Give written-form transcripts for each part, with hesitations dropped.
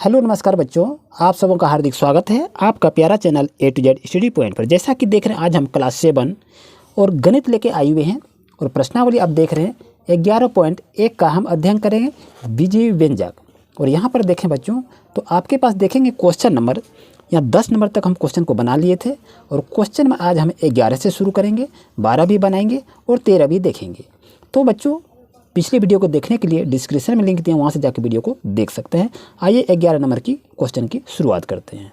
Hello नमस्कार बच्चों, आप सबों का हार्दिक स्वागत है आपका प्यारा channel A to Z study point पर। जैसा कि देख रहे हैं आज हम क्लास 7 और गणित लेके आए हुए हैं और प्रश्नावली आप देख रहे हैं 11.1 का हम अध्ययन करेंगे बीजीय व्यंजक। और यहाँ पर देखें बच्चों तो आपके पास देखेंगे क्वेश्चन नंबर यहाँ 10 नंबर तक हम क्वेश्चन को बना लिए थे और क्वेश्चन में आज हम 11 से शुरू करेंगे, 12 भी बनाएंगे और 13 भी देखेंगे। तो बच्चों पिछले वीडियो को देखने के लिए डिस्क्रिप्शन में लिंक दिए, वहाँ से जाकर वीडियो को देख सकते हैं। आइए 11 नंबर की क्वेश्चन की शुरुआत करते हैं।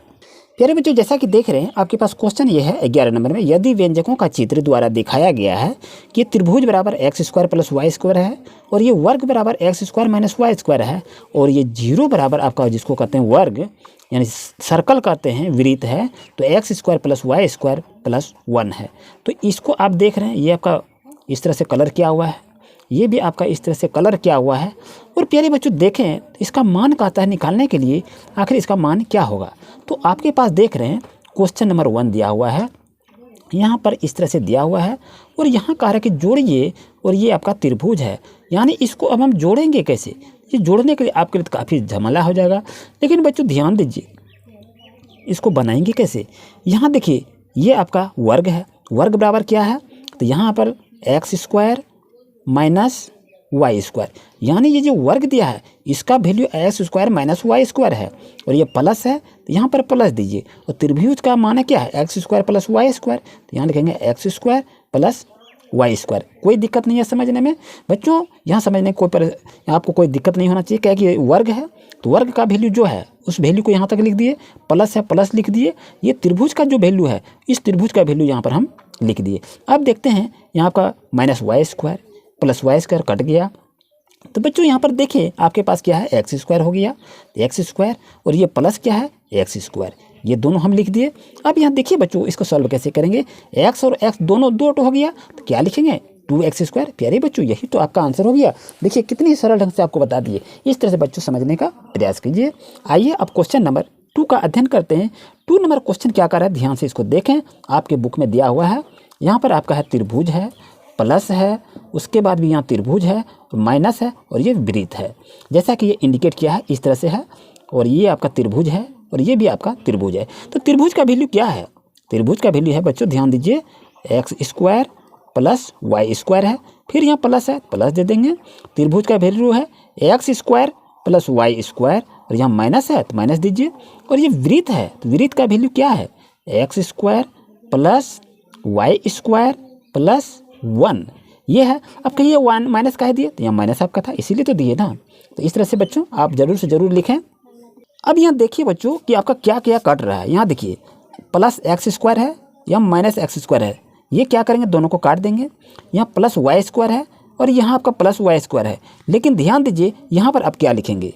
प्यारे बच्चों जैसा कि देख रहे हैं आपके पास क्वेश्चन ये है 11 नंबर में, यदि व्यंजकों का चित्र द्वारा दिखाया गया है कि त्रिभुज बराबर x² + y² है और ये वर्ग बराबर x² - y² है और ये 0 बराबर आपका जिसको कहते हैं वर्ग यानी सर्कल कहते हैं वृत्त है, तो x² + y² + 1 है। तो इसको आप देख रहे हैं ये आपका इस तरह से कलर किया हुआ है, ये भी आपका इस तरह से कलर किया हुआ है। और प्यारे बच्चों देखें इसका मान कहता है निकालने के लिए आखिर इसका मान क्या होगा। तो आपके पास देख रहे हैं क्वेश्चन नंबर 1 दिया हुआ है, यहाँ पर इस तरह से दिया हुआ है और यहाँ कह रहा है कि जोड़िए और ये आपका त्रिभुज है, यानी इसको अब हम जोड़ेंगे कैसे। ये जोड़ने के लिए आपके लिए तो काफ़ी झमेला हो जाएगा, लेकिन बच्चों ध्यान दीजिए इसको बनाएंगे कैसे। यहाँ देखिए ये आपका वर्ग है, वर्ग बराबर क्या है, तो यहाँ पर x² - y², यानी ये जो वर्ग दिया है इसका वैल्यू x² - y² है और ये प्लस है तो यहाँ पर प्लस दीजिए। और त्रिभुज का मान क्या है x² + y², तो यहाँ लिखेंगे x² + y²। कोई दिक्कत नहीं है समझने में बच्चों, यहाँ समझने आपको कोई दिक्कत नहीं होना चाहिए। क्या कि वर्ग है तो वर्ग का वैल्यू जो है उस वैल्यू को यहाँ तक लिख दिए, प्लस है प्लस लिख दिए। ये त्रिभुज का जो वैल्यू है इस त्रिभुज का वैल्यू यहाँ पर हम लिख दिए। अब देखते हैं यहाँ का -y² + y² कट गया, तो बच्चों यहाँ पर देखिए आपके पास क्या है x² हो गया, x² और ये प्लस क्या है x², ये दोनों हम लिख दिए। अब यहाँ देखिए बच्चों इसको सॉल्व कैसे करेंगे, x और x दोनों 2 हो गया तो क्या लिखेंगे 2x²। प्यारे बच्चों यही तो आपका आंसर हो गया। देखिए कितनी सरल ढंग से आपको बता दिए, इस तरह से बच्चों समझने का प्रयास कीजिए। आइए अब क्वेश्चन नंबर 2 का अध्ययन करते हैं। 2 नंबर क्वेश्चन क्या कर रहा है ध्यान से इसको देखें, आपके बुक में दिया हुआ है। यहाँ पर आपका है त्रिभुज है, प्लस है, उसके बाद भी यहाँ त्रिभुज है, माइनस है और ये वृत्त है। जैसा कि ये इंडिकेट किया है इस तरह से है और ये आपका त्रिभुज है और ये भी आपका त्रिभुज है। तो त्रिभुज का वैल्यू क्या है, त्रिभुज का वैल्यू है बच्चों ध्यान दीजिए x² + y² है, फिर यहाँ प्लस है प्लस दे देंगे। त्रिभुज का वैल्यू है x² + y² और यहाँ माइनस है तो माइनस दीजिए। और ये वृत्त है तो वृत्त का वैल्यू क्या है x² + y² + 1, ये है। अब कहिए 1 माइनस का है दिए, तो यहाँ माइनस आपका था इसीलिए तो दिए ना। तो इस तरह से बच्चों आप जरूर से जरूर लिखें। अब यहाँ देखिए बच्चों कि आपका क्या क्या कट रहा है। यहाँ देखिए +x² है या -x² है, ये क्या करेंगे दोनों को काट देंगे। यहाँ +y² है और यहाँ आपका +y² है, लेकिन ध्यान दीजिए यहाँ पर आप क्या लिखेंगे।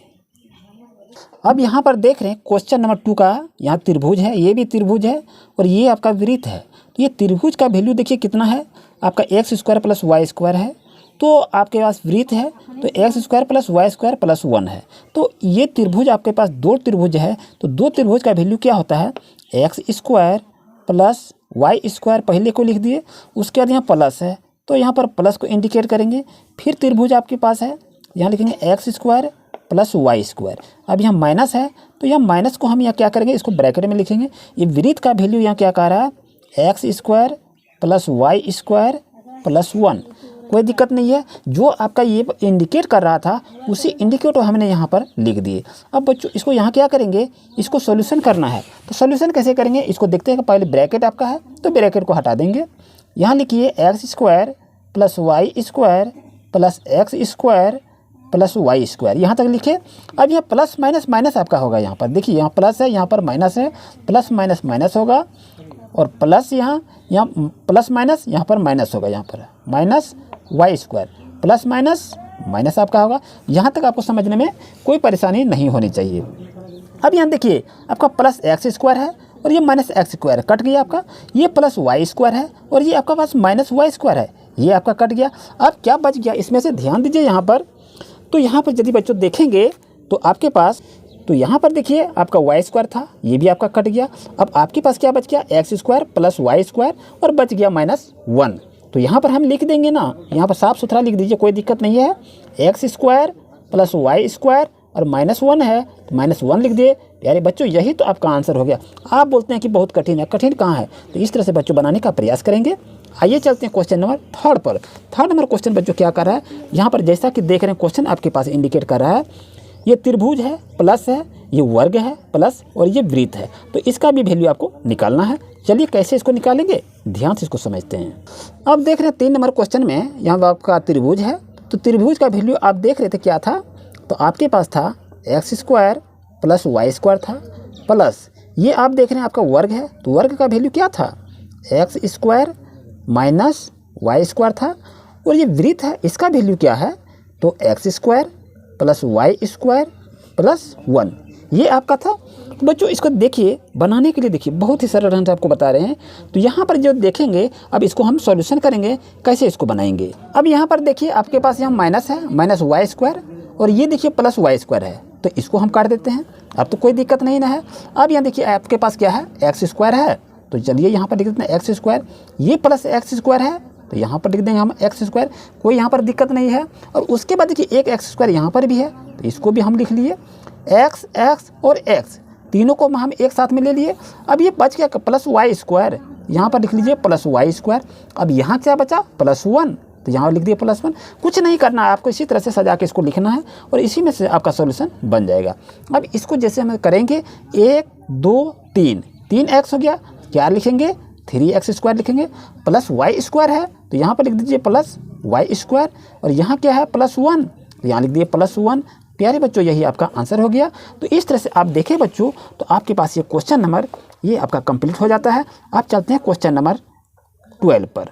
अब यहाँ पर देख रहे हैं क्वेश्चन नंबर 2 का, यहाँ त्रिभुज है, ये भी त्रिभुज है और ये आपका वृत्त है। तो ये त्रिभुज का वैल्यू देखिए कितना है आपका x² + y² है, तो आपके पास वृत्त है तो x² + y² + 1 है। तो ये त्रिभुज आपके पास 2 त्रिभुज है, तो 2 त्रिभुज का वैल्यू क्या होता है x² + y² पहले को लिख दिए, उसके बाद यहाँ प्लस है तो यहाँ पर प्लस को इंडिकेट करेंगे। फिर त्रिभुज आपके पास है, यहाँ लिखेंगे x² + y²। अब यहाँ माइनस है तो यहाँ माइनस को हम यहाँ क्या करेंगे इसको ब्रैकेट में लिखेंगे। ये वृत्त का वैल्यू यहाँ क्या कह रहा है x² + y² + 1, कोई दिक्कत नहीं है। जो आपका ये इंडिकेट कर रहा था उसी इंडिकेटर हमने यहाँ पर लिख दिए। अब बच्चों इसको यहाँ क्या करेंगे, इसको सॉल्यूशन करना है। तो सॉल्यूशन कैसे करेंगे इसको देखते हैं। पहले ब्रैकेट आपका है तो ब्रैकेट को हटा देंगे। यहाँ लिखिए x² + y² + x² + y², यहाँ तक लिखे। अब यहाँ प्लस माइनस माइनस आपका होगा, यहाँ पर देखिए यहाँ प्लस है यहाँ पर माइनस है, प्लस माइनस माइनस होगा और प्लस यहाँ प्लस माइनस यहाँ पर माइनस होगा, यहाँ पर -y² प्लस माइनस माइनस आपका होगा। यहाँ तक आपको समझने में कोई परेशानी नहीं होनी चाहिए। अब यहाँ देखिए आपका +x² है और ये -x² कट गया आपका, ये +y² है और ये आपका पास -y² है, ये आपका कट गया। अब क्या बच गया इसमें से ध्यान दीजिए यहाँ पर। तो यहाँ पर यदि बच्चों देखेंगे तो आपके पास तो यहाँ पर देखिए आपका y² था, ये भी आपका कट गया। अब आपके पास क्या बच गया x² + y² और बच गया -1। तो यहाँ पर हम लिख देंगे ना, यहाँ पर साफ सुथरा लिख दीजिए, कोई दिक्कत नहीं है। x² + y² और -1 है तो -1 लिख दिए। प्यारे बच्चों यही तो आपका आंसर हो गया। आप बोलते हैं कि बहुत कठिन है, कठिन कहाँ है? तो इस तरह से बच्चों बनाने का प्रयास करेंगे। आइए चलते हैं क्वेश्चन नंबर 3 पर। 3 नंबर क्वेश्चन बच्चों क्या कर रहा है, यहाँ पर जैसा कि देख रहे हैं क्वेश्चन आपके पास इंडिकेट कर रहा है, ये त्रिभुज है प्लस है, ये वर्ग है प्लस, और ये वृत्त है। तो इसका भी वैल्यू आपको निकालना है। चलिए कैसे इसको निकालेंगे, ध्यान से इसको समझते हैं। अब देख रहे हैं 3 नंबर क्वेश्चन में यहाँ आपका त्रिभुज है, तो त्रिभुज का वैल्यू आप देख रहे थे क्या था, तो आपके पास था x² + y² था, प्लस ये आप देख रहे हैं आपका वर्ग है, तो वर्ग का वैल्यू क्या था, x² - y² था। और ये वृत्त है, इसका वैल्यू क्या है, तो x² + y² + 1, ये आपका था। तो बच्चों इसको देखिए, बनाने के लिए देखिए बहुत ही सरल ढंग से आपको बता रहे हैं। तो यहाँ पर जो देखेंगे, अब इसको हम सॉल्यूशन करेंगे, कैसे इसको बनाएंगे। अब यहाँ पर देखिए आपके पास यहाँ माइनस है, -y², और ये देखिए +y² है, तो इसको हम काट देते हैं। अब तो कोई दिक्कत नहीं ना है। अब यहाँ देखिए आपके पास क्या है, x² है, तो चलिए यहाँ पर लिख देते हैं x², ये +x² है, तो यहाँ पर लिख देंगे हम x², कोई यहाँ पर दिक्कत नहीं है। और उसके बाद देखिए एक x² यहाँ पर भी है, तो इसको भी हम लिख लिए। x और x तीनों को हम एक साथ में ले लिए। अब ये बच गया +y², यहाँ पर लिख लीजिए +y²। अब यहाँ क्या बचा, +1, तो यहाँ लिख दिए +1। कुछ नहीं करना है आपको, इसी तरह से सजा के इसको लिखना है और इसी में से आपका सॉल्यूशन बन जाएगा। अब इसको जैसे हम करेंगे 1 2 3, 3x हो गया, क्या लिखेंगे, 3x² लिखेंगे, +y² है, तो यहाँ पर लिख दीजिए +y², और यहाँ क्या है +1, तो यहाँ लिख दिए +1। प्यारे बच्चों यही आपका आंसर हो गया। तो इस तरह से आप देखें बच्चों, तो आपके पास ये क्वेश्चन नंबर ये आपका कंप्लीट हो जाता है। आप चलते हैं क्वेश्चन नंबर 12 पर।